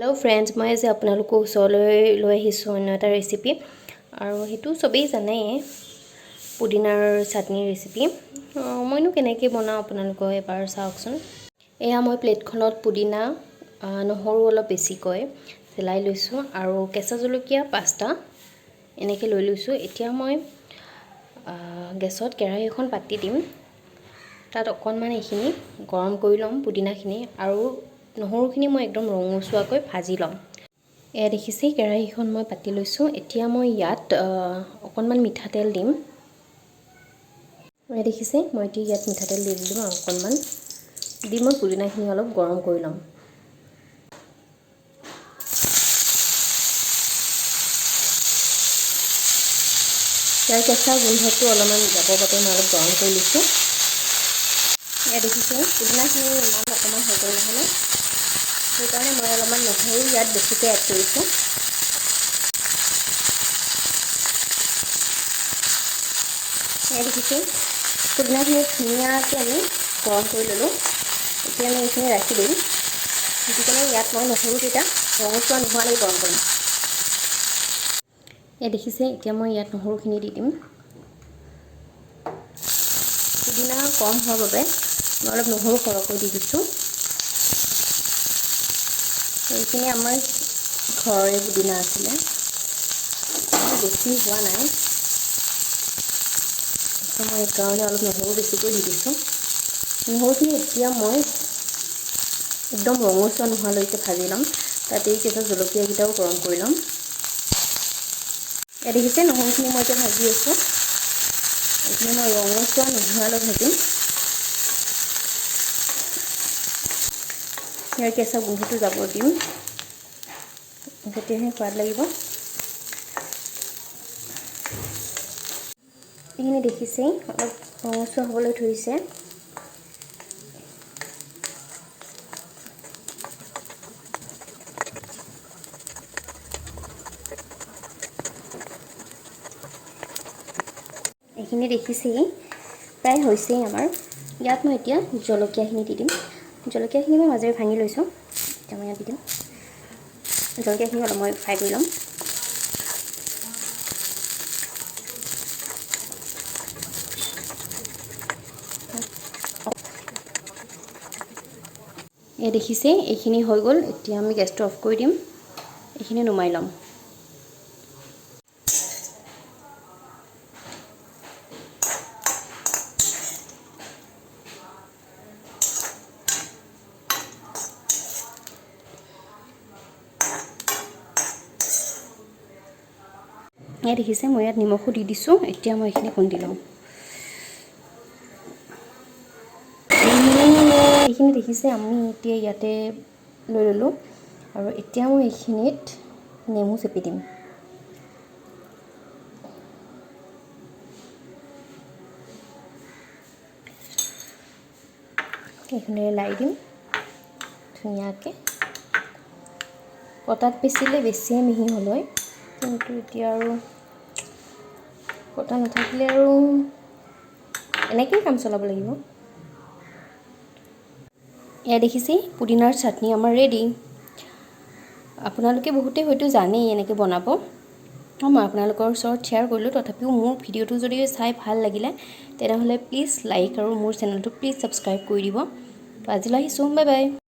Hello' friends, মই আজি আপোনালোকৰ ওচৰলৈ লৈ আহিছোঁ অন্য এটা ৰেচিপি। আৰু সেইটো চবেই জানেই, পুদিনাৰ চাটনিৰ ৰেচিপি। মইনো কেনেকৈ বনাওঁ আপোনালোকক এবাৰ চাওকচোন। এয়া মই প্লেটখনত পুদিনা, নহৰু অলপ বেছিকৈ চেলাই লৈছোঁ আৰু কেঁচা জলকীয়া 5টা এনেকৈ লৈ লৈছোঁ। এতিয়া মই গেছত কেৰাহী এখন পাতি দিম। তাত অকণমান এইখিনি গৰম কৰি ল'ম, পুদিনাখিনি আৰু নহৰুখিনি মই একদম ৰঙচুৱাকৈ ভাজি ল'ম। এয়া দেখিছে, কেৰাহীখন মই পাতি লৈছোঁ। এতিয়া মই ইয়াত অকণমান মিঠাতেল দিম। এয়া দেখিছে, মই এতিয়া ইয়াত মিঠাতেল দি দিলোঁ আৰু অকণমান দি মই পুদিনাখিনি অলপ গৰম কৰি ল'ম। ইয়াৰ কেঁচা গোন্ধটো অলপমান যাবৰ বাবে মই অলপ গৰম কৰি লৈছোঁ। এয়া দেখিছে, পুদিনাখিনি ইমান অকণমান হৈ গ'ল নহ'লে, সেইকাৰণে মই অলপমান নহৰু ইয়াত বেছিকৈ এড কৰিছোঁ। এয়া দেখিছে, পুদিনাখিনি ধুনীয়াকৈ আমি গৰম কৰি ল'লোঁ। এতিয়া আমি এইখিনি ৰাখি দিম, যিকোনো ইয়াত মই নহৰুকেইটা ৰঙচুৱা নোহোৱালৈকে গৰম কৰিম। এয়া দেখিছে, এতিয়া মই ইয়াত নহৰুখিনি দি দিম। পুদিনা কম হোৱাৰ বাবে মই অলপ নহৰু সৰহকৈ দি দিছোঁ। এইখিনি আমাৰ ঘৰৰে পুদিনা আছিলে, বেছি হোৱা নাই, মই সেইকাৰণে অলপ নহৰু বেছিকৈ দি দিছোঁ। নহৰুখিনি এতিয়া মই একদম ৰঙচুৱা নোহোৱালৈকে ভাজি ল'ম। তাতে এই কেঁচা জলকীয়াকেইটাও গৰম কৰি ল'ম। এয়া দেখিছে, নহৰুখিনি মই এতিয়া ভাজি আছোঁ। এইখিনি মই ৰঙচুৱা নোহোৱালৈ ভাজিম। ইয়াৰ কেঁচা গোন্ধটো যাব দিম, তেতিয়াহে সোৱাদ লাগিব। এইখিনি দেখিছেই, অলপ ৰঙচুৱা হ'বলৈ ধৰিছে। এইখিনি দেখিছেই, প্ৰায় হৈছেই আমাৰ। ইয়াত মই এতিয়া জলকীয়াখিনি দি দিম। জলকীয়াখিনি মই মাজেৰে ভাঙি লৈছোঁ, এতিয়া মই ইয়াত দি দিম। জলকীয়াখিনি অলপ মই ফ্ৰাই কৰি ল'ম। এয়া দেখিছে, এইখিনি হৈ গ'ল। এতিয়া আমি গেছটো অফ কৰি দিম, এইখিনি নুমাই ল'ম। এয়া দেখিছে, মই ইয়াত নিমখো দি দিছোঁ। এতিয়া মই এইখিনি খুন্দি লওঁ। এইখিনি দেখিছে, আমি এতিয়া ইয়াতে লৈ ল'লোঁ আৰু এতিয়া মই এইখিনিত নেমু চেপি দিম। এইখিনিৰে লাৰি দিম ধুনীয়াকৈ। পটাত পিচিলে বেছিয়ে মিহি হ'ল হয়, কিন্তু এতিয়া আৰু পটা নাথাকিলে আৰু এনেকেই কাম চলাব লাগিব। এয়া দেখিছে, পুদিনাৰ চাটনি আমাৰ ৰেডি। আপোনালোকে বহুতে হয়তো জানেই এনেকৈ বনাব। মই আপোনালোকৰ ওচৰত শ্বেয়াৰ কৰিলোঁ। তথাপিও মোৰ ভিডিঅ'টো যদি চাই ভাল লাগিলে, তেনেহ'লে প্লিজ লাইক আৰু মোৰ চেনেলটো প্লিজ ছাবস্ক্ৰাইব কৰি দিব। আজিলৈ আহিছোঁ, বাই বাই।